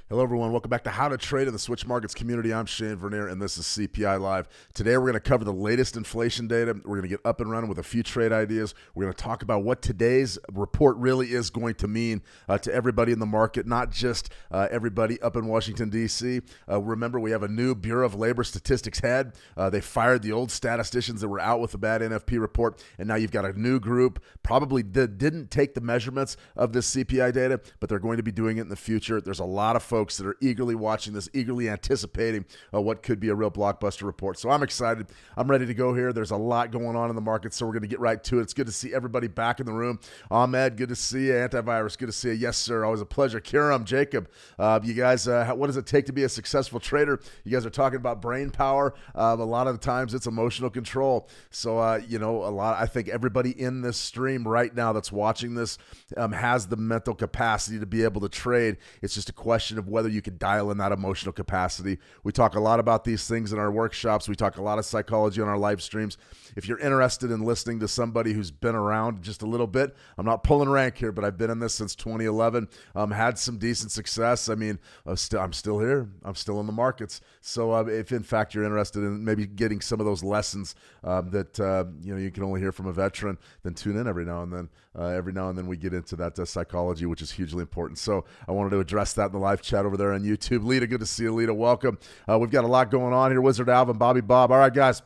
Hello, everyone. Welcome back to How to Trade in the Switch Markets community. I'm Shane Vernier, and this is CPI Live. Today, we're going to cover the latest inflation data. We're going to get up and running with a few trade ideas. We're going to talk about what today's report really is going to mean to everybody in the market, not just everybody up in Washington, D.C. Remember, we have a new Bureau of Labor Statistics head. They fired the old statisticians that were out with the bad NFP report, and now you've got a new group, probably didn't take the measurements of this CPI data, but they're going to be doing it in the future. There's a lot of folks that are eagerly watching this, eagerly anticipating what could be a real blockbuster report. So I'm excited. I'm ready to go here. There's a lot going on in the market, so we're going to get right to it. It's good to see everybody back in the room. Ahmed, good to see you. Antivirus, good to see you. Yes, sir. Always a pleasure. Kiram, Jacob, you guys, what does it take to be a successful trader? You guys are talking about brain power. A lot of the times it's emotional control. So, I think everybody in this stream right now that's watching this has the mental capacity to be able to trade. It's just a question of whether you can dial in that emotional capacity. We talk a lot about these things in our workshops. We talk a lot of psychology on our live streams. If you're interested in listening to somebody who's been around just a little bit, I'm not pulling rank here, but I've been in this since 2011, had some decent success. I mean, I'm still here. I'm still in the markets. So if in fact you're interested in maybe getting some of those lessons that you can only hear from a veteran, then tune in every now and then. Every now and then we get into that psychology, which is hugely important. So I wanted to address that in the live chat over there on YouTube. Lita, good to see you. Lita, welcome. We've got a lot going on here. Wizard Alvin, Bobby Bob. All right, guys.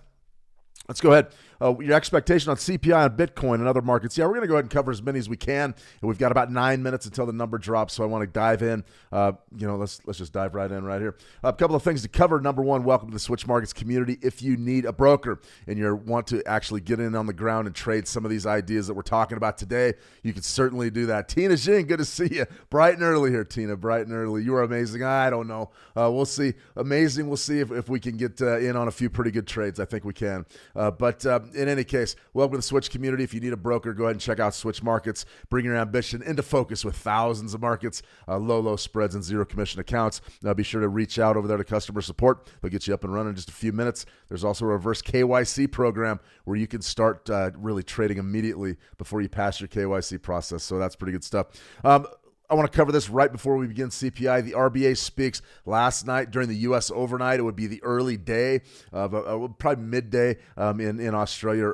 Let's go ahead. Your expectation on CPI on Bitcoin and other markets. Yeah, we're going to go ahead and cover as many as we can. And we've got about 9 minutes until the number drops, so I want to dive in. Let's just dive right in right here. A couple of things to cover. Number one, welcome to the Switch Markets community. If you need a broker and you want to actually get in on the ground and trade some of these ideas that we're talking about today, you can certainly do that. Tina Jing, good to see you. Bright and early here, Tina. Bright and early. You are amazing. I don't know. We'll see. Amazing. We'll see if we can get in on a few pretty good trades. I think we can. But in any case, welcome to the Switch community. If you need a broker, go ahead and check out Switch Markets. Bring your ambition into focus with thousands of markets, low spreads, and zero commission accounts. Be sure to reach out over there to customer support. They'll get you up and running in just a few minutes. There's also a reverse KYC program where you can start really trading immediately before you pass your KYC process. So that's pretty good stuff. I want to cover this right before we begin CPI. The RBA speaks last night during the U.S. overnight. It would be the early day, probably midday in Australia, or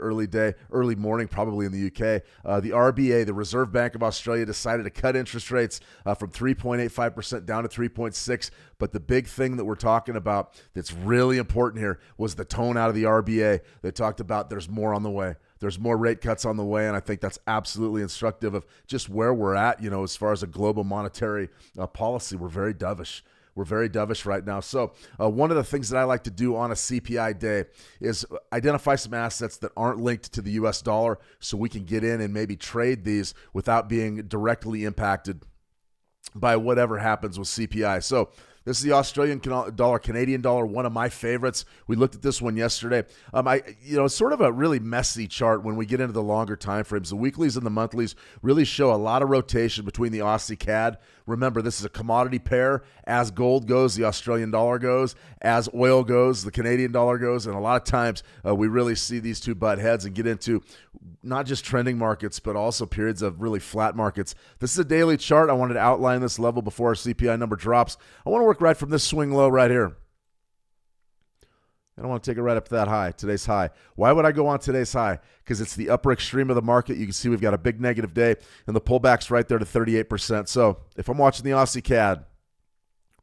early morning probably in the U.K. The RBA, the Reserve Bank of Australia, decided to cut interest rates from 3.85% down to 3.6%. But the big thing that we're talking about that's really important here was the tone out of the RBA. They talked about there's more on the way. There's more rate cuts on the way, and I think that's absolutely instructive of just where we're at, as far as a global monetary policy. We're very dovish. We're very dovish right now. So one of the things that I like to do on a CPI day is identify some assets that aren't linked to the U.S. dollar so we can get in and maybe trade these without being directly impacted by whatever happens with CPI. So this is the Australian dollar, Canadian dollar, one of my favorites. We looked at this one yesterday. It's sort of a really messy chart when we get into the longer time frames. The weeklies and the monthlies really show a lot of rotation between the Aussie CAD. Remember, this is a commodity pair. As gold goes, the Australian dollar goes. As oil goes, the Canadian dollar goes. And a lot of times we really see these two butt heads and get into not just trending markets, but also periods of really flat markets. This is a daily chart. I wanted to outline this level before our CPI number drops. I want to work right from this swing low right here. I don't want to take it right up to that high, today's high. Why would I go on today's high? Because it's the upper extreme of the market. You can see we've got a big negative day, and the pullback's right there to 38%. So if I'm watching the Aussie CAD,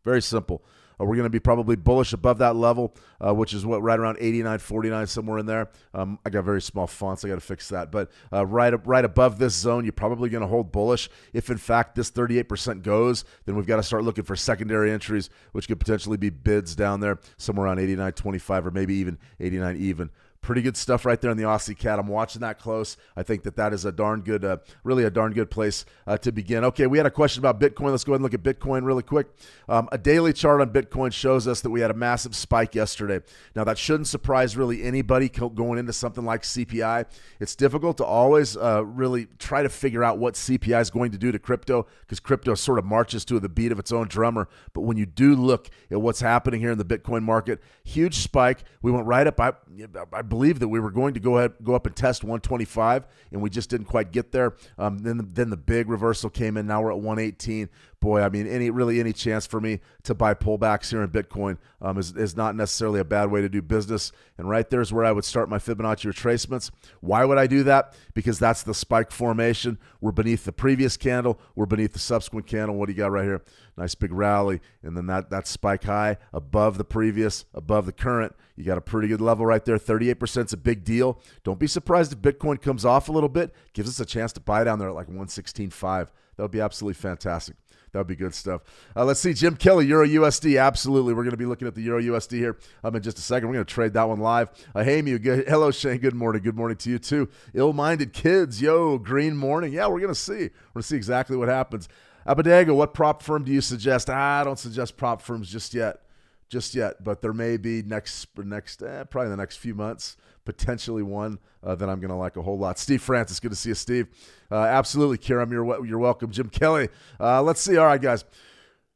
very simple. We're going to be probably bullish above that level, which is right around 89, 49, somewhere in there. I got very small fonts. I got to fix that. But right above this zone, you're probably going to hold bullish. If, in fact, this 38% goes, then we've got to start looking for secondary entries, which could potentially be bids down there somewhere around 89.25 or maybe even 89 even. Pretty good stuff right there in the Aussie CAD. I'm watching that close. I think that is a darn good, really a darn good place to begin. Okay, we had a question about Bitcoin. Let's go ahead and look at Bitcoin really quick. A daily chart on Bitcoin shows us that we had a massive spike yesterday. Now, that shouldn't surprise really anybody going into something like CPI. It's difficult to always really try to figure out what CPI is going to do to crypto because crypto sort of marches to the beat of its own drummer. But when you do look at what's happening here in the Bitcoin market, huge spike. We went right up. I believe that we were going to go up and test 125, and we just didn't quite get there. Then the big reversal came in. Now we're at 118. boy, I mean, any chance for me to buy pullbacks here in Bitcoin is not necessarily a bad way to do business. And right there is where I would start my Fibonacci retracements. Why would I do that? Because that's the spike formation. We're beneath the previous candle. We're beneath the subsequent candle. What do you got right here? Nice big rally. And then that spike high above the previous, above the current. You got a pretty good level right there. 38% is a big deal. Don't be surprised if Bitcoin comes off a little bit. Gives us a chance to buy down there at like 116.5. That would be absolutely fantastic. That would be good stuff. Let's see. Jim Kelly, Euro USD. Absolutely. We're going to be looking at the Euro USD here in just a second. We're going to trade that one live. Hey, hello, Shane. Good morning. Good morning to you, too. Ill-minded kids. Yo, green morning. Yeah, we're going to see. We're going to see exactly what happens. Abadago, what prop firm do you suggest? I don't suggest prop firms just yet, but there may be probably in the next few months, potentially one that I'm going to like a whole lot. Steve Francis, good to see you, Steve. Absolutely, Kiram, you're welcome. Jim Kelly, let's see. All right, guys,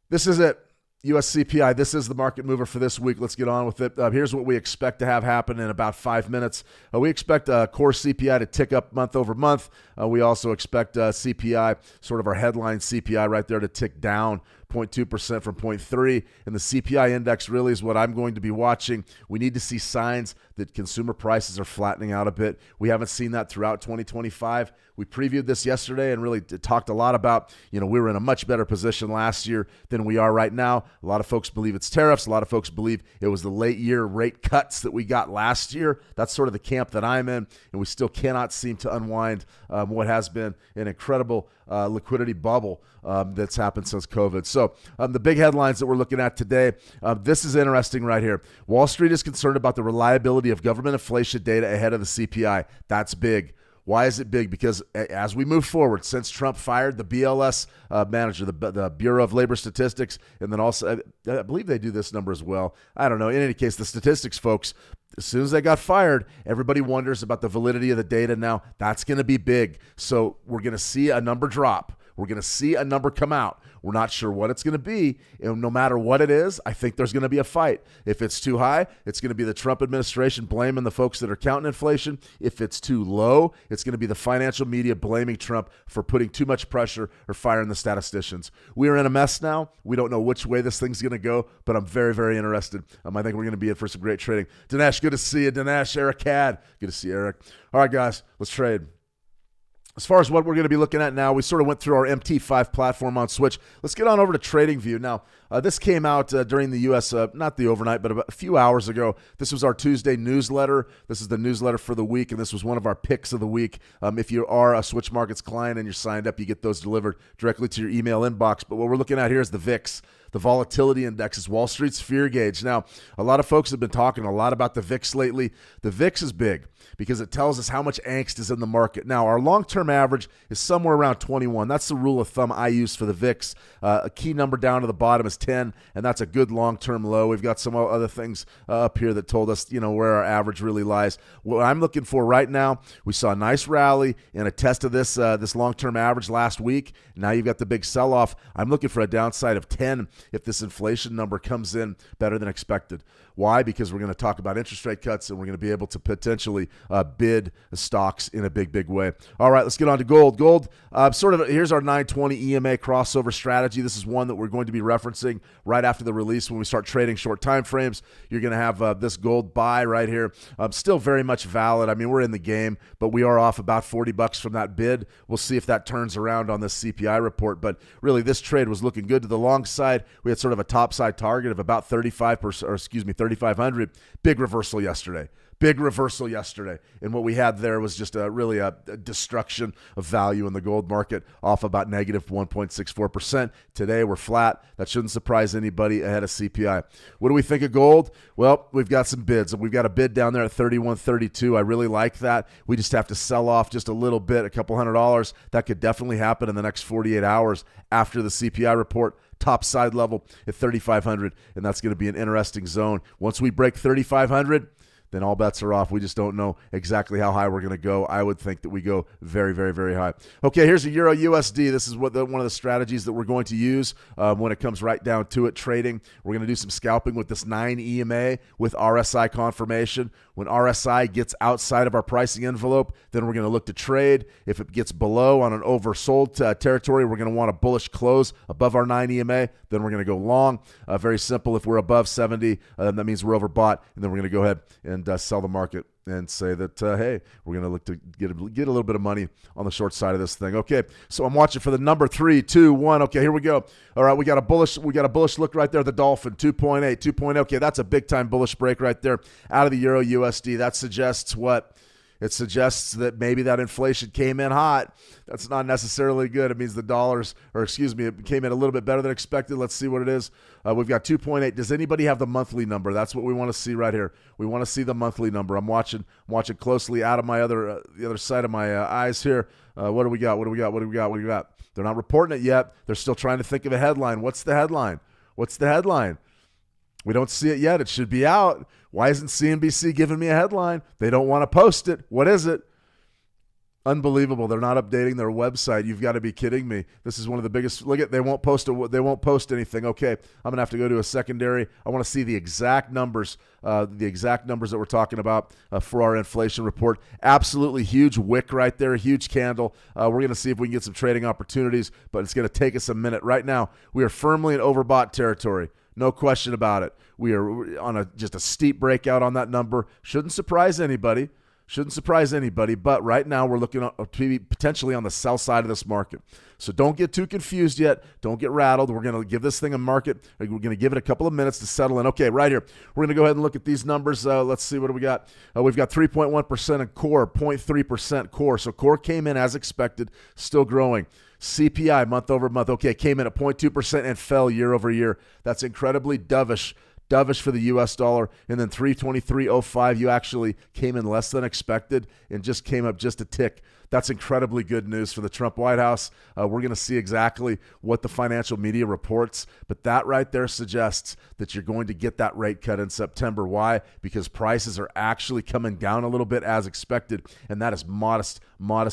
this is it. US CPI, this is the market mover for this week. Let's get on with it. Here's what we expect to have happen in about 5 minutes. We expect core CPI to tick up month over month. We also expect CPI, sort of our headline CPI right there, to tick down 0.2% from 0.3. And the CPI index really is what I'm going to be watching. We need to see signs that consumer prices are flattening out a bit. We haven't seen that throughout 2025. We previewed this yesterday and really talked a lot about, we were in a much better position last year than we are right now. A lot of folks believe it's tariffs. A lot of folks believe it was the late year rate cuts that we got last year. That's sort of the camp that I'm in, and we still cannot seem to unwind what has been an incredible liquidity bubble that's happened since COVID. So the big headlines that we're looking at today, this is interesting right here. Wall Street is concerned about the reliability of government inflation data ahead of the CPI. That's big. Why is it big? Because as we move forward, since Trump fired the BLS manager, the Bureau of Labor Statistics, and then also, I believe they do this number as well. I don't know. In any case, the statistics folks, as soon as they got fired, everybody wonders about the validity of the data now. That's going to be big. So we're going to see a number drop. We're going to see a number come out. We're not sure what it's going to be. And no matter what it is, I think there's going to be a fight. If it's too high, it's going to be the Trump administration blaming the folks that are counting inflation. If it's too low, it's going to be the financial media blaming Trump for putting too much pressure or firing the statisticians. We are in a mess now. We don't know which way this thing's going to go, but I'm very, very interested. I think we're going to be in for some great trading. Dinesh, good to see you. Dinesh, Eric Cad, good to see you, Eric. All right, guys, let's trade. As far as what we're going to be looking at now, we sort of went through our MT5 platform on Switch. Let's get on over to TradingView. Now, this came out during the U.S., not the overnight, but a few hours ago. This was our Tuesday newsletter. This is the newsletter for the week, and this was one of our picks of the week. If you are a Switch Markets client and you're signed up, you get those delivered directly to your email inbox. But what we're looking at here is the VIX. The volatility index is Wall Street's fear gauge. Now, a lot of folks have been talking a lot about the VIX lately. The VIX is big because it tells us how much angst is in the market. Now, our long-term average is somewhere around 21. That's the rule of thumb I use for the VIX. A key number down to the bottom is 10, and that's a good long-term low. We've got some other things up here that told us, where our average really lies. What I'm looking for right now, we saw a nice rally and a test of this long-term average last week. Now you've got the big sell-off. I'm looking for a downside of 10 if this inflation number comes in better than expected. Why? Because we're going to talk about interest rate cuts, and we're going to be able to potentially bid stocks in a big, big way. All right, let's get on to gold. Gold, here's our 920 EMA crossover strategy. This is one that we're going to be referencing right after the release when we start trading short time frames. You're going to have this gold buy right here. Still very much valid. I mean, we're in the game, but we are off about $40 from that bid. We'll see if that turns around on this CPI report. But really, this trade was looking good to the long side. We had sort of a top side target of about 3,500. Big reversal yesterday. And what we had there was just really a destruction of value in the gold market, off about negative 1.64%. Today we're flat. That shouldn't surprise anybody ahead of CPI. What do we think of gold? Well, we've got some bids. We've got a bid down there at 31.32. I really like that. We just have to sell off just a little bit, a couple $100. That could definitely happen in the next 48 hours after the CPI report. Top side level at 3,500, and that's going to be an interesting zone. Once we break 3,500, then all bets are off. We just don't know exactly how high we're going to go. I would think that we go very, very, very high. Okay, here's a Euro USD. This is one of the strategies that we're going to use when it comes right down to it, trading. We're going to do some scalping with this 9 EMA with RSI confirmation. When RSI gets outside of our pricing envelope, then we're going to look to trade. If it gets below on an oversold territory, we're going to want a bullish close above our 9 EMA. Then we're going to go long. Very simple. If we're above 70, that means we're overbought, and then we're going to go ahead and sell the market and say that, hey, we're going to look to get a little bit of money on the short side of this thing. Okay, so I'm watching for the number 3, 2, 1. Okay, here we go. All right, we got a bullish look right there. The Dolphin 2.8, 2.0. Okay, that's a big time bullish break right there out of the Euro USD. That suggests what? It suggests that maybe that inflation came in hot. That's not necessarily good. It means the it came in a little bit better than expected. Let's see what it is. We've got 2.8. Does anybody have the monthly number? That's what we want to see right here. We want to see the monthly number. I'm watching closely out of my the other side of my eyes here. What do we got? What do we got? They're not reporting it yet. They're still trying to think of a headline. What's the headline? We don't see it yet. It should be out. Why isn't CNBC giving me a headline? They don't want to post it. What is it? Unbelievable. They're not updating their website. You've got to be kidding me. This is one of the biggest. Look at, they won't post anything. Okay, I'm going to have to go to a secondary. I want to see the exact numbers that we're talking about for our inflation report. Absolutely huge wick right there, huge candle. We're going to see if we can get some trading opportunities, but it's going to take us a minute. Right now, we are firmly in overbought territory. No question about it. We are on just a steep breakout on that number. Shouldn't surprise anybody. But right now we're looking to be potentially on the sell side of this market. So don't get too confused yet. Don't get rattled. We're going to give this thing a market. We're going to give it a couple of minutes to settle in. Okay, right here. We're going to go ahead and look at these numbers. Let's see, what do we got? We've got 3.1% in core, 0.3% core. So core came in as expected, still growing. CPI month over month, okay, came in at 0.2% and fell year over year. That's incredibly dovish for the U.S. dollar. And then 323.05, you actually came in less than expected and just came up just a tick. That's incredibly good news for the Trump White House. We're going to see exactly what the financial media reports, but that right there suggests that you're going to get that rate cut in September. Why? Because prices are actually coming down a little bit as expected, and that is modest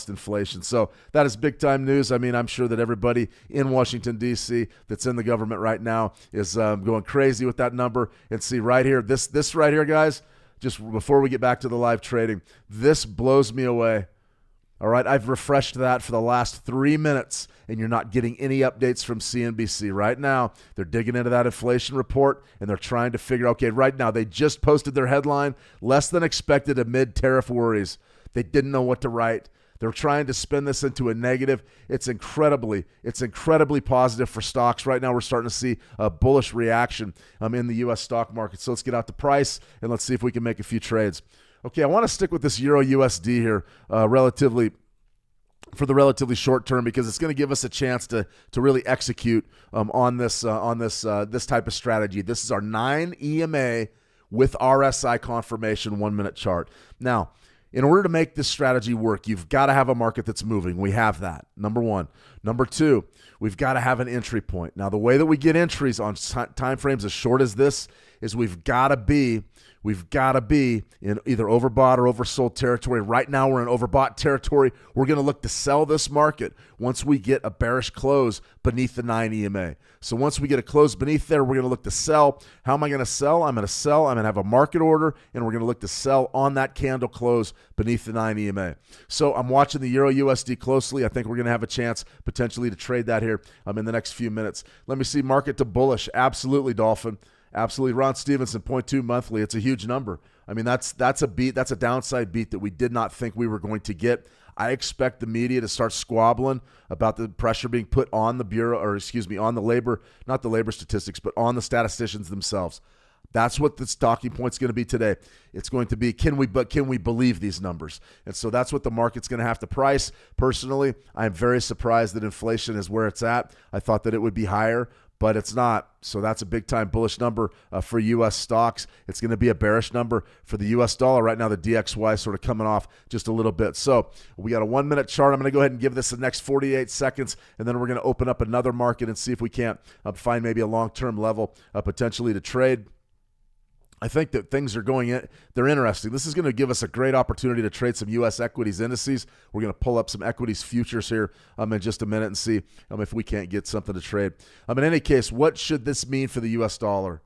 inflation. So that is big time news. I mean, I'm sure that everybody in Washington, D.C. that's in the government right now is going crazy with that number. And see right here, this right here, guys, just before we get back to the live trading, this blows me away. All right, I've refreshed that for the last 3 minutes, and you're not getting any updates from CNBC. Right now, they're digging into that inflation report, and they're trying to figure, okay, right now, they just posted their headline, less than expected amid tariff worries. They didn't know what to write. They're trying to spin this into a negative. It's incredibly positive for stocks. Right now, we're starting to see a bullish reaction in the U.S. stock market. So let's get out the price, and let's see if we can make a few trades. Okay, I want to stick with this Euro USD here for the relatively short term, because it's going to give us a chance to really execute on this type of strategy. This is our 9 EMA with RSI confirmation 1 minute chart. Now, in order to make this strategy work, you've got to have a market that's moving. We have that, number one. Number two, we've got to have an entry point. Now, the way that we get entries on time frames as short as this is we've got to be in either overbought or oversold territory. Right now, we're in overbought territory. We're going to look to sell this market once we get a bearish close beneath the 9 EMA. So once we get a close beneath there, we're going to look to sell. How am I going to sell? I'm going to have a market order, and we're going to look to sell on that candle close beneath the 9 EMA. So I'm watching the Euro USD closely. I think we're going to have a chance potentially to trade that here in the next few minutes. Let me see market to bullish. Absolutely, Dolphin. Absolutely. Ron Stevenson, 0.2 monthly. It's a huge number. I mean, that's a beat. That's a downside beat that we did not think we were going to get. I expect the media to start squabbling about the pressure being put on the Bureau, on the labor, not the labor statistics, but on the statisticians themselves. That's what the talking point's going to be today. It's going to be, can we believe these numbers? And so that's what the market's going to have to price. Personally, I'm very surprised that inflation is where it's at. I thought that it would be higher, but it's not. So that's a big-time bullish number for U.S. stocks. It's going to be a bearish number for the U.S. dollar. Right now, the DXY sort of coming off just a little bit. So we got a 1 minute chart. I'm going to go ahead and give this the next 48 seconds, and then we're going to open up another market and see if we can't find maybe a long-term level potentially to trade. I think that things are going in. They're interesting. This is going to give us a great opportunity to trade some U.S. equities indices. We're going to pull up some equities futures here in just a minute and see if we can't get something to trade. In any case, what should this mean for the U.S. dollar?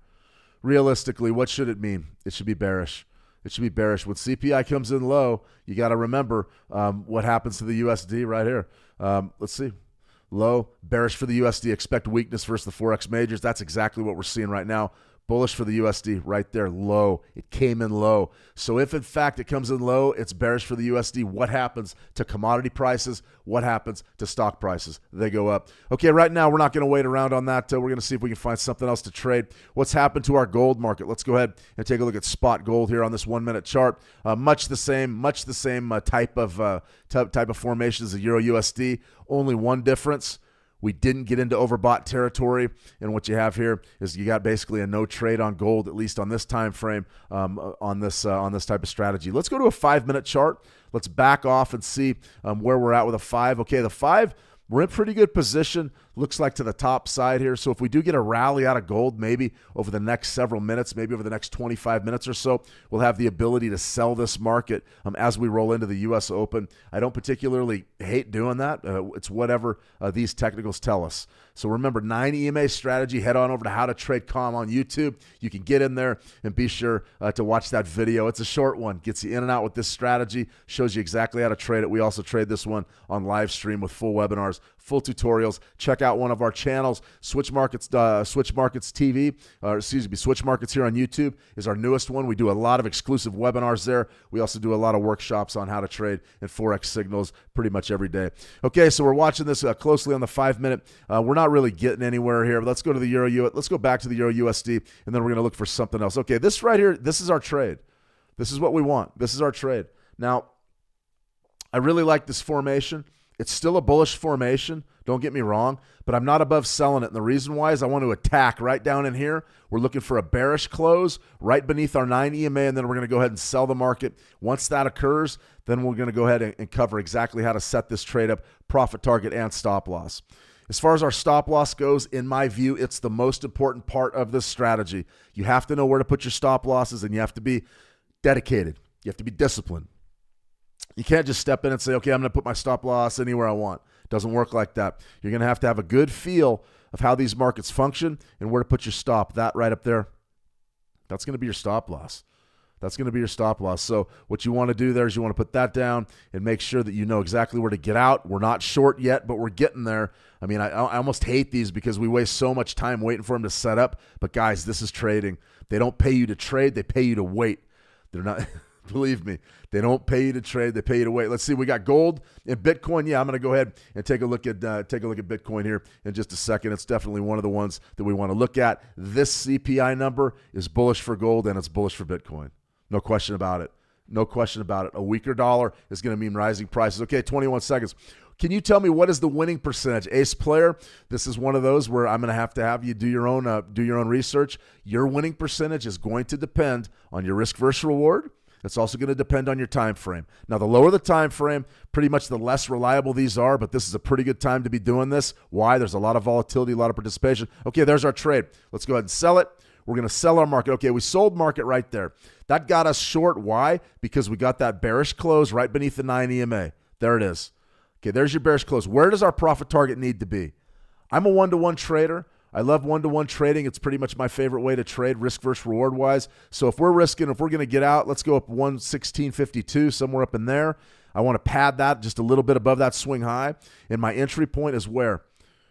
Realistically, what should it mean? It should be bearish. It should be bearish. When CPI comes in low, you got to remember what happens to the USD right here. Let's see. Low, bearish for the USD. Expect weakness versus the Forex majors. That's exactly what we're seeing right now. Bullish for the USD right there, low. It came in low. So if, in fact, it comes in low, it's bearish for the USD. What happens to commodity prices? What happens to stock prices? They go up. Okay, right now, we're not going to wait around on that. We're going to see if we can find something else to trade. What's happened to our gold market? Let's go ahead and take a look at spot gold here on this 1 minute chart. Much the same type of formation as the Euro USD. Only one difference. We didn't get into overbought territory, and what you have here is you got basically a no trade on gold, at least on this time frame, on this type of strategy. Let's go to a 5 minute chart. Let's back off and see where we're at with a 5. Okay, the 5, we're in pretty good position. Looks like to the top side here. So if we do get a rally out of gold, maybe over the next several minutes, maybe over the next 25 minutes or so, we'll have the ability to sell this market as we roll into the U.S. Open. I don't particularly hate doing that. It's whatever these technicals tell us. So remember, 9 EMA strategy. Head on over to How to Trade Calm on YouTube. You can get in there and be sure to watch that video. It's a short one. Gets you in and out with this strategy. Shows you exactly how to trade it. We also trade this one on live stream with full webinars, full tutorials. Check out one of our channels, Switch Markets TV, Switch Markets here on YouTube is our newest one. We do a lot of exclusive webinars there. We also do a lot of workshops on how to trade and Forex signals pretty much every day. Okay, so we're watching this closely on the 5 minute. We're not really getting anywhere here. Let's go to the Euro. Let's go back to the Euro USD, and then we're going to look for something else. Okay, this right here, this is our trade. This is what we want. This is our trade. Now, I really like this formation. It's still a bullish formation, don't get me wrong, but I'm not above selling it. And the reason why is I want to attack right down in here. We're looking for a bearish close right beneath our 9 EMA, and then we're going to go ahead and sell the market. Once that occurs, then we're going to go ahead and cover exactly how to set this trade up, profit target, and stop loss. As far as our stop loss goes, in my view, it's the most important part of this strategy. You have to know where to put your stop losses, and you have to be dedicated. You have to be disciplined. You can't just step in and say, okay, I'm going to put my stop loss anywhere I want. It doesn't work like that. You're going to have a good feel of how these markets function and where to put your stop. That right up there, that's going to be your stop loss. That's going to be your stop loss. So what you want to do there is you want to put that down and make sure that you know exactly where to get out. We're not short yet, but we're getting there. I mean, I almost hate these because we waste so much time waiting for them to set up. But guys, this is trading. They don't pay you to trade. They pay you to wait. They're not... Believe me, they don't pay you to trade. They pay you to wait. Let's see. We got gold and Bitcoin. Yeah, I'm going to go ahead and take a look at Bitcoin here in just a second. It's definitely one of the ones that we want to look at. This CPI number is bullish for gold and it's bullish for Bitcoin. No question about it. No question about it. A weaker dollar is going to mean rising prices. Okay, 21 seconds. Can you tell me what is the winning percentage? Ace player, this is one of those where I'm going to have you do your own research. Your winning percentage is going to depend on your risk versus reward. It's also going to depend on your time frame. Now, the lower the time frame, pretty much the less reliable these are, but this is a pretty good time to be doing this. Why? There's a lot of volatility, a lot of participation. Okay, there's our trade. Let's go ahead and sell it. We're going to sell our market. Okay, we sold market right there. That got us short. Why? Because we got that bearish close right beneath the 9 EMA. There it is. Okay, there's your bearish close. Where does our profit target need to be? I'm a one-to-one trader. I love one-to-one trading. It's pretty much my favorite way to trade risk versus reward-wise. So if we're going to get out, let's go up 116.52, somewhere up in there. I want to pad that just a little bit above that swing high. And my entry point is where?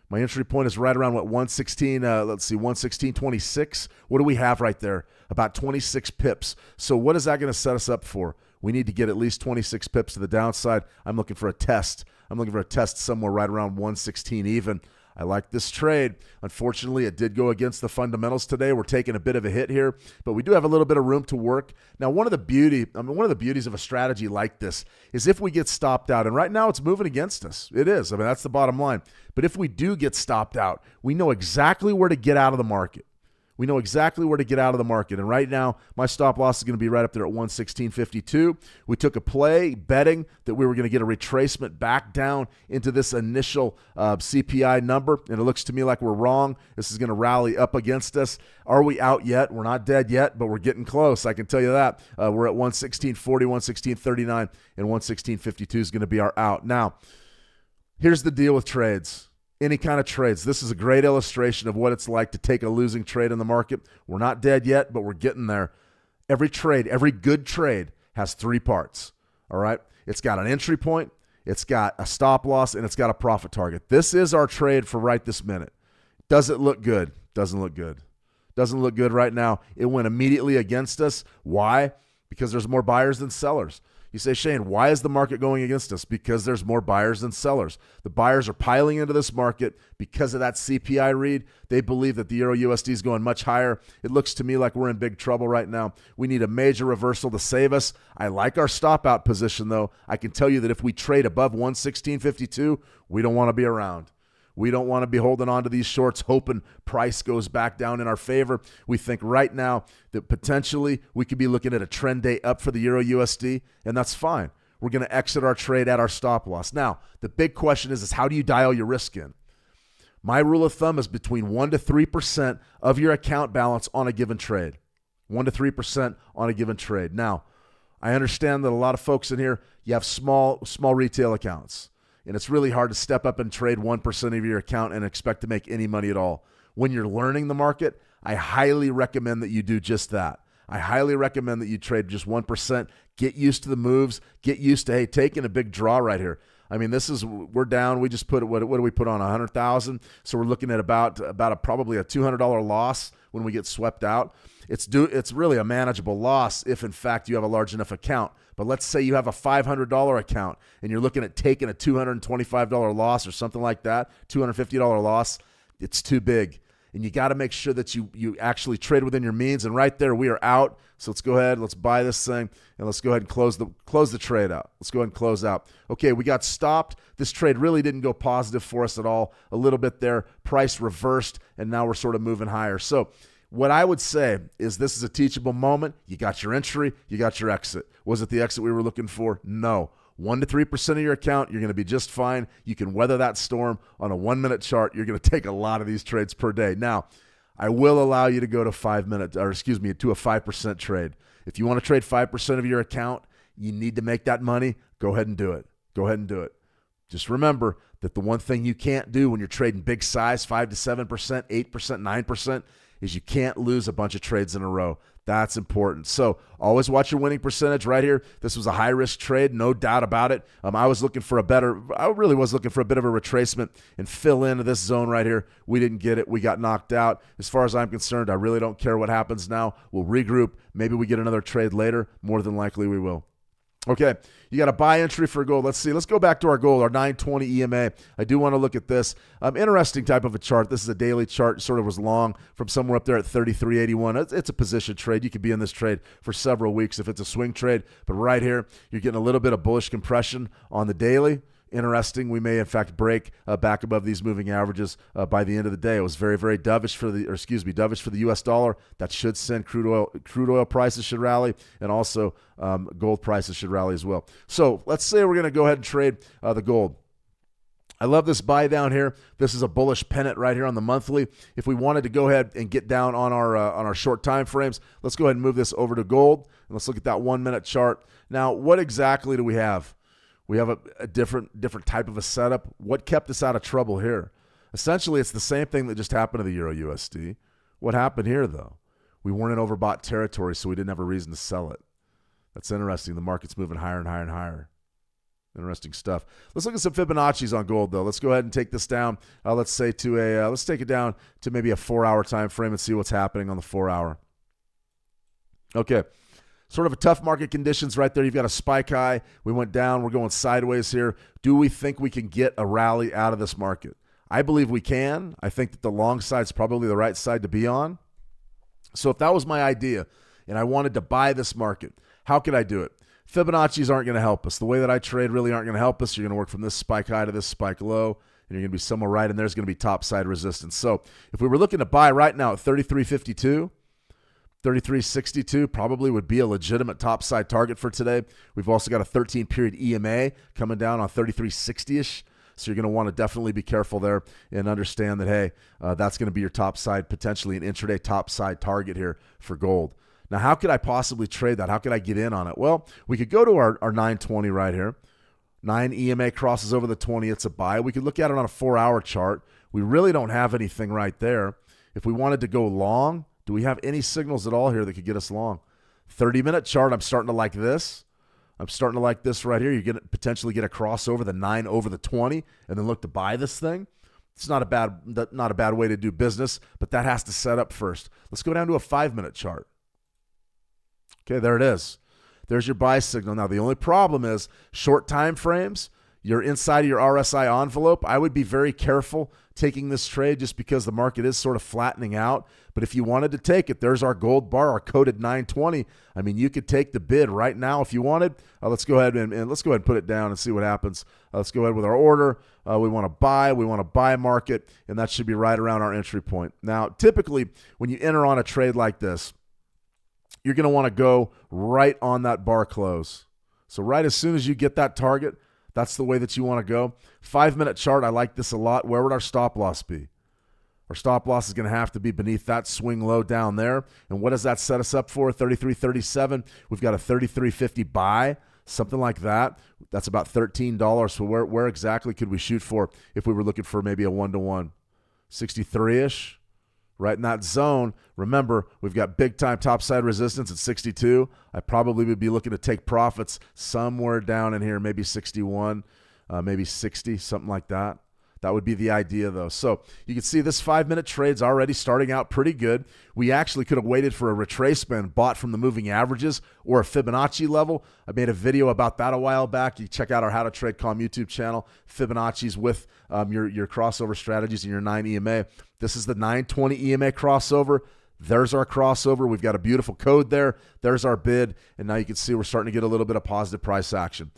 My entry point is right around, 116, let's see, 116.26. What do we have right there? About 26 pips. So what is that going to set us up for? We need to get at least 26 pips to the downside. I'm looking for a test. I'm looking for a test somewhere right around 116 even. I like this trade. Unfortunately, it did go against the fundamentals today. We're taking a bit of a hit here, but we do have a little bit of room to work. Now, one of the beauties of a strategy like this is if we get stopped out, and right now it's moving against us. It is. I mean, that's the bottom line. But if we do get stopped out, we know exactly where to get out of the market. We know exactly where to get out of the market. And right now, my stop loss is going to be right up there at 116.52. We took a play betting that we were going to get a retracement back down into this initial CPI number. And it looks to me like we're wrong. This is going to rally up against us. Are we out yet? We're not dead yet, but we're getting close. I can tell you that. We're at 116.40, 116.39, and 116.52 is going to be our out. Now, here's the deal with trades. Any kind of trades. This is a great illustration of what it's like to take a losing trade in the market. We're not dead yet, but we're getting there. Every trade, every good trade has three parts, all right? It's got an entry point, it's got a stop loss, and it's got a profit target. This is our trade for right this minute. Does it look good? Doesn't look good. Doesn't look good right now. It went immediately against us. Why? Because there's more buyers than sellers. You say, Shane, why is the market going against us? Because there's more buyers than sellers. The buyers are piling into this market because of that CPI read. They believe that the Euro USD is going much higher. It looks to me like we're in big trouble right now. We need a major reversal to save us. I like our stop out position, though. I can tell you that if we trade above 116.52, we don't want to be around. We don't want to be holding on to these shorts hoping price goes back down in our favor. We think right now that potentially we could be looking at a trend day up for the Euro USD, and that's fine. We're going to exit our trade at our stop loss. Now, the big question is how do you dial your risk in? My rule of thumb is between 1 to 3% of your account balance on a given trade. 1 to 3% on a given trade. Now, I understand that a lot of folks in here, you have small retail accounts. And it's really hard to step up and trade 1% of your account and expect to make any money at all. When you're learning the market, I highly recommend that you do just that. I highly recommend that you trade just 1%. Get used to the moves. Get used to, hey, taking a big draw right here. I mean, we're down. We just put, what do we put on, 100,000? So we're looking at about probably a $200 loss when we get swept out. It's really a manageable loss if, in fact, you have a large enough account. But let's say you have a $500 account and you're looking at taking a $225 loss or something like that, $250 loss. It's too big. And you got to make sure that you actually trade within your means. And right there, we are out. So let's go ahead. Let's buy this thing, and let's go ahead and close the trade out. Let's go ahead and close out. Okay, we got stopped. This trade really didn't go positive for us at all. A little bit there. Price reversed, and now we're sort of moving higher. So what I would say is this is a teachable moment. You got your entry. You got your exit. Was it the exit we were looking for? No. 1 to 3% of your account, you're going to be just fine. You can weather that storm on a 1-minute chart. You're going to take a lot of these trades per day. Now, I will allow you to go to to a 5% trade. If you want to trade 5% of your account, you need to make that money. Go ahead and do it. Go ahead and do it. Just remember that the one thing you can't do when you're trading big size, 5 to 7%, 8%, 9%, is you can't lose a bunch of trades in a row. That's important. So always watch your winning percentage right here. This was a high-risk trade, no doubt about it. I really was looking for a bit of a retracement and fill into this zone right here. We didn't get it. We got knocked out. As far as I'm concerned, I really don't care what happens now. We'll regroup. Maybe we get another trade later. More than likely we will. Okay, you got a buy entry for gold. Let's see. Let's go back to our gold, our 920 EMA. I do want to look at this. Interesting type of a chart. This is a daily chart. Sort of was long from somewhere up there at 33.81. It's a position trade. You could be in this trade for several weeks if it's a swing trade. But right here, you're getting a little bit of bullish compression on the daily. Interesting. We may, in fact, break back above these moving averages by the end of the day. It was very, very dovish for the U.S. dollar. That should send crude oil prices should rally, and also gold prices should rally as well. So let's say we're going to go ahead and trade the gold. I love this buy down here. This is a bullish pennant right here on the monthly. If we wanted to go ahead and get down on our short time frames, let's go ahead and move this over to gold, and let's look at that 1-minute chart. Now, what exactly do we have? We have a different type of a setup. What kept us out of trouble here? Essentially, it's the same thing that just happened to the Euro USD. What happened here, though? We weren't in overbought territory, so we didn't have a reason to sell it. That's interesting. The market's moving higher and higher and higher. Interesting stuff. Let's look at some Fibonacci's on gold, though. Let's go ahead and take this down. Let's take it down to maybe a 4-hour time frame and see what's happening on the 4-hour. Okay. Sort of a tough market conditions right there. You've got a spike high. We went down. We're going sideways here. Do we think we can get a rally out of this market? I believe we can. I think that the long side is probably the right side to be on. So if that was my idea and I wanted to buy this market, how could I do it? Fibonacci's aren't going to help us. The way that I trade really aren't going to help us. You're going to work from this spike high to this spike low. and you're going to be somewhere right in there's going to be top side resistance. So if we were looking to buy right now at 33.52, 33.62 probably would be a legitimate top side target for today. We've also got a 13-period EMA coming down on 33.60-ish. So you're going to want to definitely be careful there and understand that, hey, that's going to be your top side, potentially an intraday top side target here for gold. Now, how could I possibly trade that? How could I get in on it? Well, we could go to our 920 right here. 9 EMA crosses over the 20. It's a buy. We could look at it on a 4-hour chart. We really don't have anything right there. If we wanted to go long, do we have any signals at all here that could get us long? 30-minute chart, I'm starting to like this. I'm starting to like this right here. You potentially get a crossover, the 9 over the 20, and then look to buy this thing. It's not a bad way to do business, but that has to set up first. Let's go down to a 5-minute chart. Okay, there it is. There's your buy signal. Now, the only problem is short time frames. You're inside of your RSI envelope. I would be very careful taking this trade just because the market is sort of flattening out. But if you wanted to take it, there's our gold bar, our coded 920. I mean, you could take the bid right now if you wanted. Let's go ahead and let's go ahead and put it down and see what happens. Let's go ahead with our order. We want to buy market, and that should be right around our entry point. Now, typically, when you enter on a trade like this, you're going to want to go right on that bar close. So right as soon as you get that target, that's the way that you want to go. 5-minute chart, I like this a lot. Where would our stop loss be? Our stop loss is going to have to be beneath that swing low down there. And what does that set us up for? 33.37. We've got a 33.50 buy, something like that. That's about $13. So where exactly could we shoot for if we were looking for maybe a 1-to-1? 63-ish. Right in that zone. Remember, we've got big-time topside resistance at 62. I probably would be looking to take profits somewhere down in here, maybe 61, maybe 60, something like that. That would be the idea, though. So you can see this 5-minute trade's already starting out pretty good. We actually could have waited for a retracement bought from the moving averages or a Fibonacci level. I made a video about that a while back. You check out our How to Trade Calm YouTube channel, Fibonacci's with your crossover strategies and your 9 EMA. This is the 920 EMA crossover. There's our crossover. We've got a beautiful code there. There's our bid. And now you can see we're starting to get a little bit of positive price action.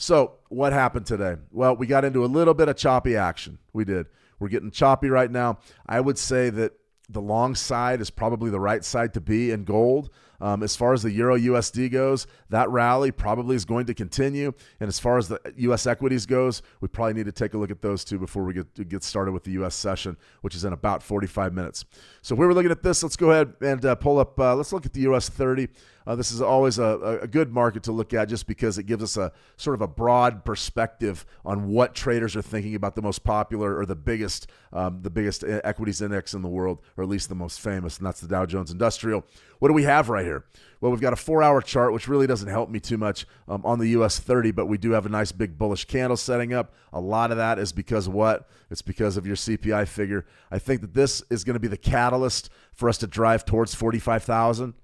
So what happened today? Well, we got into a little bit of choppy action. We did. We're getting choppy right now. I would say that the long side is probably the right side to be in gold. As far as the Euro USD goes, that rally probably is going to continue. And as far as the U.S. equities goes, we probably need to take a look at those two before we get started with the U.S. session, which is in about 45 minutes. So if we were looking at this, let's go ahead and pull up. Let's look at the U.S. 30. This is always a good market to look at just because it gives us a sort of a broad perspective on what traders are thinking about the most popular or the biggest equities index in the world, or at least the most famous, and that's the Dow Jones Industrial. What do we have right here? Well, we've got a 4-hour chart, which really doesn't help me too much on the U.S. 30, but we do have a nice big bullish candle setting up. A lot of that is because of what? It's because of your CPI figure. I think that this is going to be the catalyst for us to drive towards 45,000.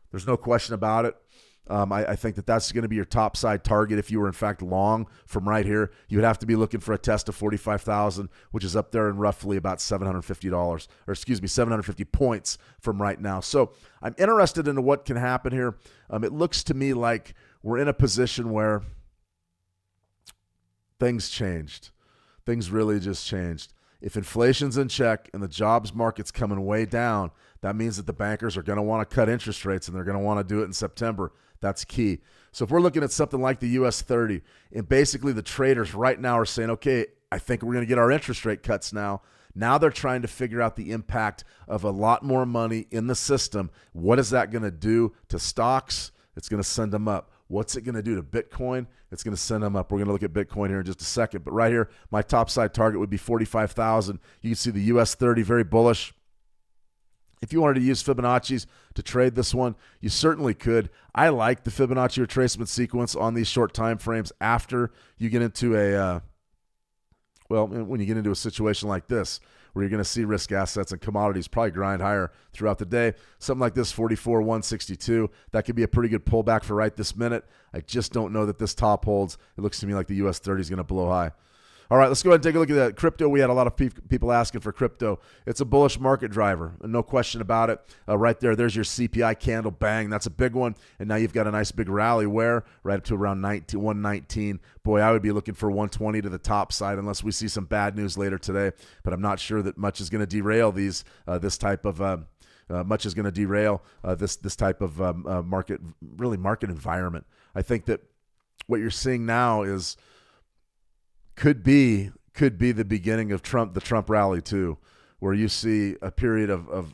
There's no question about it. I think that that's going to be your top side target. If you were in fact long from right here, you would have to be looking for a test of 45,000, which is up there in roughly about $750, or excuse me, 750 points from right now. So I'm interested in what can happen here. It looks to me like we're in a position where things changed. Things really just changed. If inflation's in check and the jobs market's coming way down, that means that the bankers are going to want to cut interest rates, and they're going to want to do it in September. That's key. So if we're looking at something like the US 30, and basically the traders right now are saying, okay, I think we're going to get our interest rate cuts now. Now they're trying to figure out the impact of a lot more money in the system. What is that going to do to stocks? It's going to send them up. What's it going to do to Bitcoin? It's going to send them up. We're going to look at Bitcoin here in just a second. But right here, my top side target would be 45,000. You can see the US 30, very bullish. If you wanted to use Fibonacci's to trade this one, you certainly could. I like the Fibonacci retracement sequence on these short time frames after you get into when you get into a situation like this, where you're going to see risk assets and commodities probably grind higher throughout the day. Something like this, 44,162, that could be a pretty good pullback for right this minute. I just don't know that this top holds. It looks to me like the US 30 is going to blow high. All right, let's go ahead and take a look at that. Crypto, we had a lot of people asking for crypto. It's a bullish market driver, no question about it. Right there's your CPI candle, bang, that's a big one. And now you've got a nice big rally where right up to around 119. Boy, I would be looking for 120 to the top side unless we see some bad news later today. But I'm not sure that much is going to derail this type of this type of market environment. I think that what you're seeing now could be the beginning of the Trump rally too, where you see a period of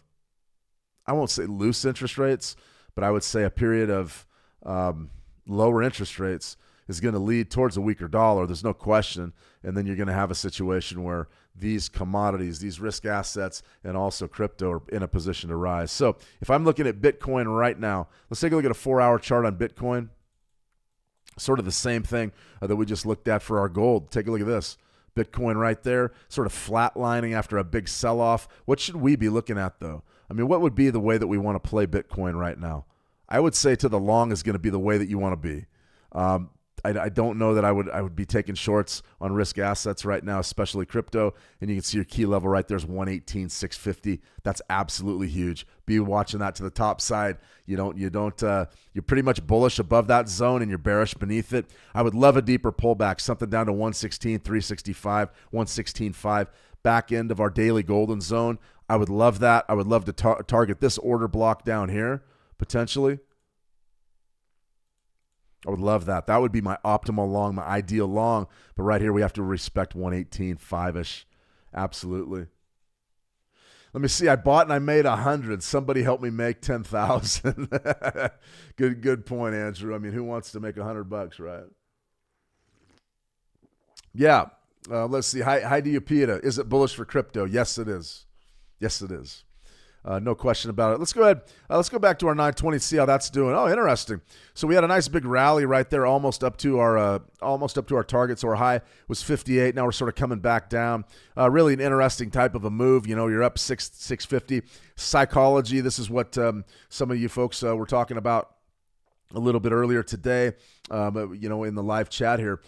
I won't say loose interest rates, but I would say a period of lower interest rates is going to lead towards a weaker dollar. There's no question. And then you're going to have a situation where these commodities, these risk assets, and also crypto are in a position to rise. So if I'm looking at Bitcoin right now, let's take a look at a 4-hour chart on Bitcoin. Sort of the same thing that we just looked at for our gold. Take a look at this. Bitcoin right there, sort of flatlining after a big sell-off. What should we be looking at, though? I mean, what would be the way that we want to play Bitcoin right now? I would say to the long is going to be the way that you want to be. I don't know that I would be taking shorts on risk assets right now, especially crypto. And you can see your key level right there is 118,650. That's absolutely huge. Be watching that to the top side. You're pretty much bullish above that zone and you're bearish beneath it. I would love a deeper pullback, something down to 116,365, 116.5, back end of our daily golden zone. I would love that. I would love to target this order block down here potentially. I would love that. That would be my optimal long, my ideal long. But right here, we have to respect 118.5-ish. Absolutely. Let me see. I bought and I made 100. Somebody help me make 10,000. Good point, Andrew. I mean, who wants to make $100, right? Yeah. Let's see. Hi, Diopita. Is it bullish for crypto? Yes, it is. Yes, it is. No question about it. Let's go ahead. Let's go back to our 920, see how that's doing. Oh, interesting. So we had a nice big rally right there, almost up to our target. So our high was 58. Now we're sort of coming back down. Really an interesting type of a move. You're up 650. Psychology. This is what some of you folks were talking about a little bit earlier today. In the live chat here.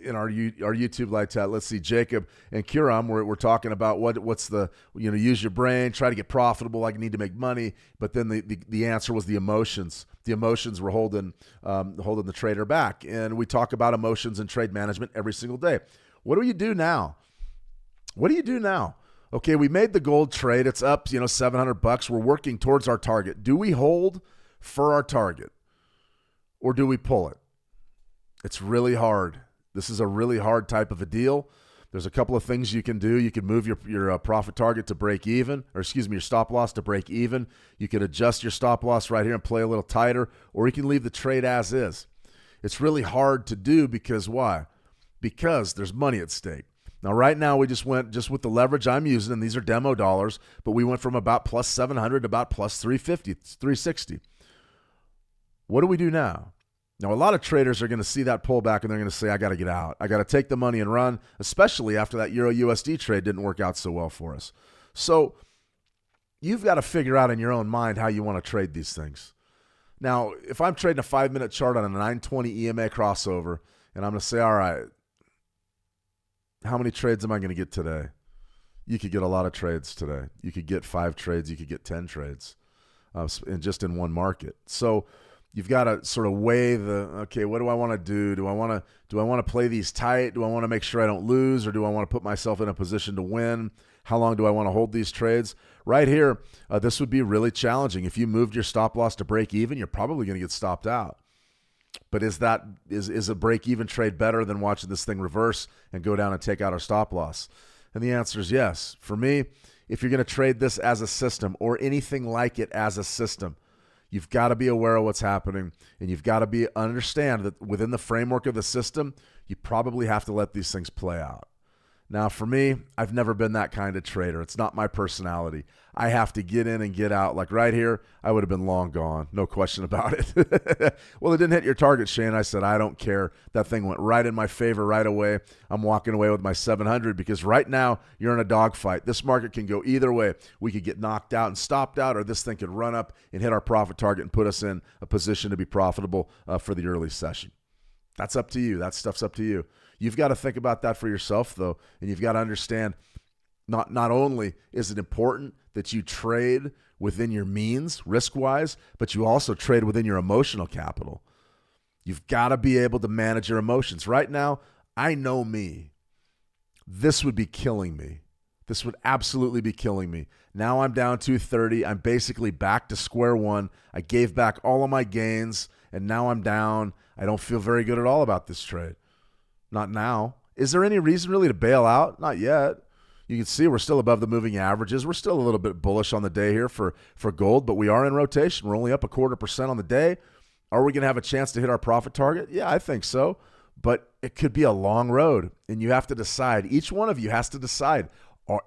In our YouTube live chat, let's see, Jacob and Kuram, we're talking about what's the, use your brain, try to get profitable, I need to make money. But then the answer was the emotions. The emotions were holding the trader back. And we talk about emotions and trade management every single day. What do you do now? What do you do now? Okay, we made the gold trade. It's up, $700. We're working towards our target. Do we hold for our target or do we pull it? It's really hard. This is a really hard type of a deal. There's a couple of things you can do. You can move your profit target to break even, your stop loss to break even. You can adjust your stop loss right here and play a little tighter, or you can leave the trade as is. It's really hard to do because why? Because there's money at stake. Now, right now, we just went with the leverage I'm using, and these are demo dollars, but we went from about plus 700 to about plus 350, 360. What do we do now? Now, a lot of traders are going to see that pullback and they're going to say, I got to get out. I got to take the money and run, especially after that Euro USD trade didn't work out so well for us. So you've got to figure out in your own mind how you want to trade these things. Now, if I'm trading a 5-minute chart on a 920 EMA crossover and I'm going to say, all right, how many trades am I going to get today? You could get a lot of trades today. You could get 5 trades. You could get 10 trades just in one market. So you've got to sort of weigh okay, what do I want to do? Do I want to play these tight? Do I want to make sure I don't lose, or do I want to put myself in a position to win? How long do I want to hold these trades? Right here, this would be really challenging. If you moved your stop loss to break even, you're probably going to get stopped out. But is a break even trade better than watching this thing reverse and go down and take out our stop loss? And the answer is yes. For me, if you're going to trade this as a system or anything like it as a system, you've got to be aware of what's happening, and you've got to understand that within the framework of the system, you probably have to let these things play out. Now, for me, I've never been that kind of trader. It's not my personality. I have to get in and get out. Like right here, I would have been long gone. No question about it. Well, it didn't hit your target, Shane. I said, I don't care. That thing went right in my favor right away. I'm walking away with my 700 because right now you're in a dogfight. This market can go either way. We could get knocked out and stopped out, or this thing could run up and hit our profit target and put us in a position to be profitable for the early session. That's up to you. That stuff's up to you. You've got to think about that for yourself, though, and you've got to understand not only is it important that you trade within your means risk-wise, but you also trade within your emotional capital. You've got to be able to manage your emotions. Right now, I know me. This would be killing me. This would absolutely be killing me. Now I'm down 230. I'm basically back to square one. I gave back all of my gains, and now I'm down. I don't feel very good at all about this trade. Not now. Is there any reason really to bail out? Not yet. You can see we're still above the moving averages. We're still a little bit bullish on the day here for gold, but we are in rotation. We're only up 0.25% on the day. Are we going to have a chance to hit our profit target? Yeah, I think so. But it could be a long road, and you have to decide. Each one of you has to decide,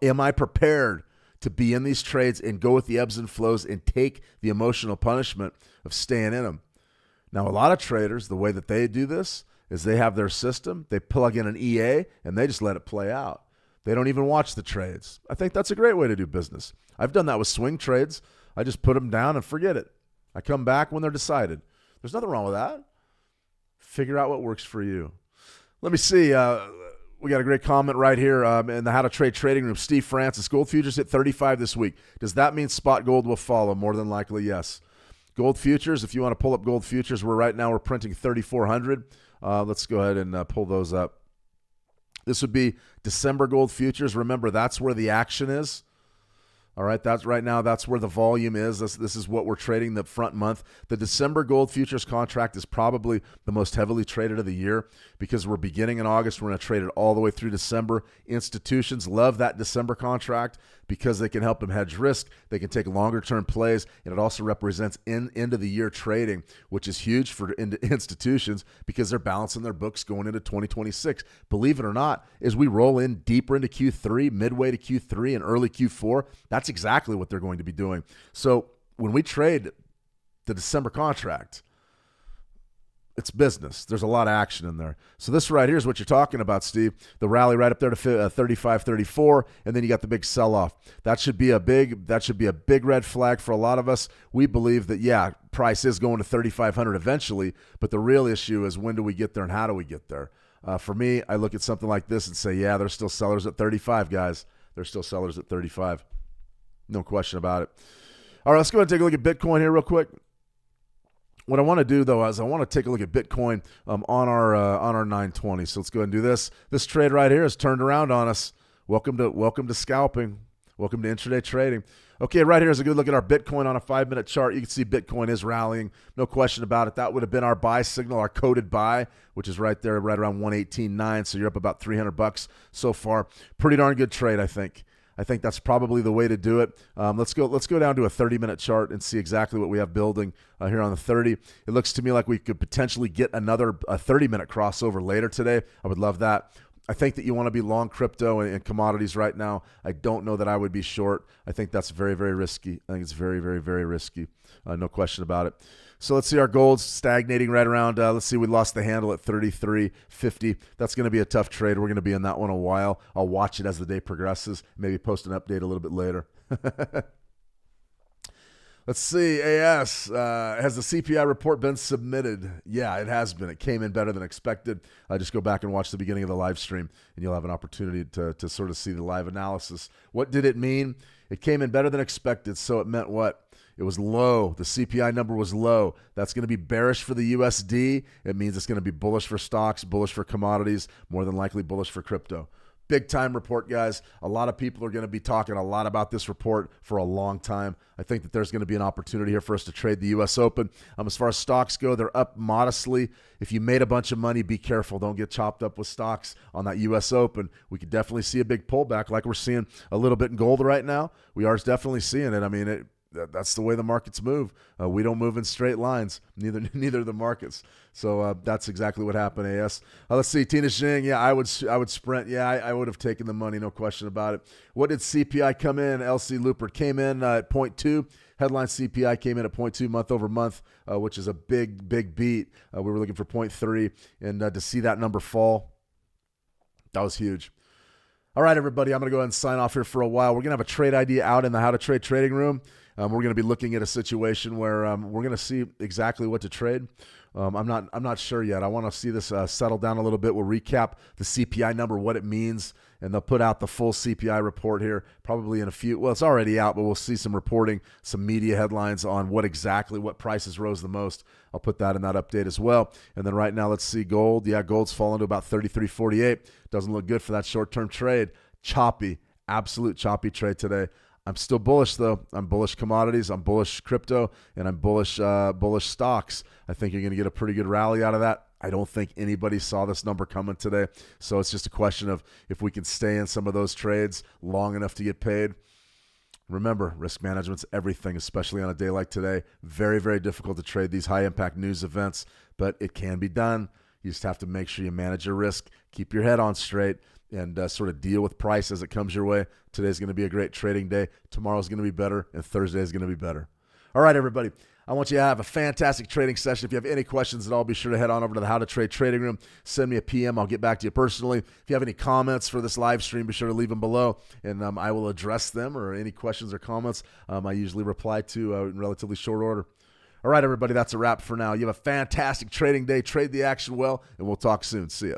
am I prepared to be in these trades and go with the ebbs and flows and take the emotional punishment of staying in them? Now, a lot of traders, the way that they do this is they have their system, they plug in an EA, and they just let it play out. They don't even watch the trades. I think that's a great way to do business. I've done that with swing trades. I just put them down and forget it. I come back when they're decided. There's nothing wrong with that. Figure out what works for you. Let me see. We got a great comment right here in the How to Trade trading room. Steve Francis, gold futures hit 35 this week. Does that mean spot gold will follow? More than likely, yes. Gold futures, if you want to pull up gold futures, we're printing 3,400. Let's go ahead and pull those up. This would be December gold futures. Remember, that's where the action is. All right, that's right now. That's where the volume is. This is what we're trading the front month. The December gold futures contract is probably the most heavily traded of the year because we're beginning in August. We're going to trade it all the way through December. Institutions love that December contract because they can help them hedge risk. They can take longer-term plays, and it also represents end-of-the-year trading, which is huge for institutions because they're balancing their books going into 2026. Believe it or not, as we roll in deeper into Q3, midway to Q3 and early Q4, that's exactly what they're going to be doing. So when we trade the December contract, it's business. There's a lot of action in there. So this right here is what you're talking about, Steve. The rally right up there to 35, 34, and then you got the big sell-off. That should be a big red flag for a lot of us. We believe that, yeah, price is going to 3,500 eventually, but the real issue is when do we get there and how do we get there? For me, I look at something like this and say, yeah, there's still sellers at 35, guys. There's still sellers at 35. No question about it. All right, let's go ahead and take a look at Bitcoin here real quick. What I want to do, though, is I want to take a look at Bitcoin on our 920. So let's go ahead and do this. This trade right here has turned around on us. Welcome to scalping. Welcome to intraday trading. Okay, right here is a good look at our Bitcoin on a 5-minute chart. You can see Bitcoin is rallying. No question about it. That would have been our buy signal, our coded buy, which is right there, right around 118.9. So you're up about $300 so far. Pretty darn good trade, I think. I think that's probably the way to do it. Let's go down to a 30-minute chart and see exactly what we have building here on the 30. It looks to me like we could potentially get another 30-minute crossover later today. I would love that. I think that you want to be long crypto and commodities right now. I don't know that I would be short. I think that's very, very risky. I think it's very, very, very risky. No question about it. So let's see our gold's stagnating right around. Let's see, we lost the handle at 33.50. That's going to be a tough trade. We're going to be in that one a while. I'll watch it as the day progresses. Maybe post an update a little bit later. Let's see, AS, has the CPI report been submitted? Yeah, it has been. It came in better than expected. Just go back and watch the beginning of the live stream, and you'll have an opportunity to sort of see the live analysis. What did it mean? It came in better than expected, so it meant what? It was low. The CPI number was low. That's going to be bearish for the USD. It means it's going to be bullish for stocks, bullish for commodities, more than likely bullish for crypto. Big time report, guys. A lot of people are going to be talking a lot about this report for a long time. I think that there's going to be an opportunity here for us to trade the U.S. Open. As far as stocks go, they're up modestly. If you made a bunch of money, be careful. Don't get chopped up with stocks on that U.S. Open. We could definitely see a big pullback like we're seeing a little bit in gold right now. We are definitely seeing it. I mean, that's the way the markets move. We don't move in straight lines, neither do the markets. So that's exactly what happened, AS. Let's see, Tina Xing, yeah, I would sprint. Yeah, I would have taken the money, no question about it. What did CPI come in? LC Looper came in at 0.2. Headline CPI came in at 0.2 month over month, which is a big beat. We were looking for 0.3, and to see that number fall, that was huge. All right, everybody, I'm going to go ahead and sign off here for a while. We're going to have a trade idea out in the How to Trade trading room. We're going to be looking at a situation where we're going to see exactly what to trade. I'm not sure yet. I want to see this settle down a little bit. We'll recap the CPI number, what it means, and they'll put out the full CPI report here probably in a few. Well, it's already out, but we'll see some reporting, some media headlines on what prices rose the most. I'll put that in that update as well. And then right now, let's see gold. Yeah, gold's fallen to about 33.48. Doesn't look good for that short-term trade. Choppy, absolute choppy trade today. I'm still bullish though. I'm bullish commodities, I'm bullish crypto, and I'm bullish stocks. I think you're going to get a pretty good rally out of that. I don't think anybody saw this number coming today. So it's just a question of if we can stay in some of those trades long enough to get paid. Remember, risk management's everything, especially on a day like today. Very, very difficult to trade these high-impact news events, but it can be done. You just have to make sure you manage your risk, keep your head on straight, and sort of deal with price as it comes your way. Today's going to be a great trading day. Tomorrow's going to be better, and Thursday is going to be better. All right, everybody. I want you to have a fantastic trading session. If you have any questions at all, be sure to head on over to the How to Trade trading room. Send me a PM. I'll get back to you personally. If you have any comments for this live stream, be sure to leave them below, and I will address them, or any questions or comments I usually reply to in relatively short order. All right, everybody, that's a wrap for now. You have a fantastic trading day. Trade the action well, and we'll talk soon. See ya.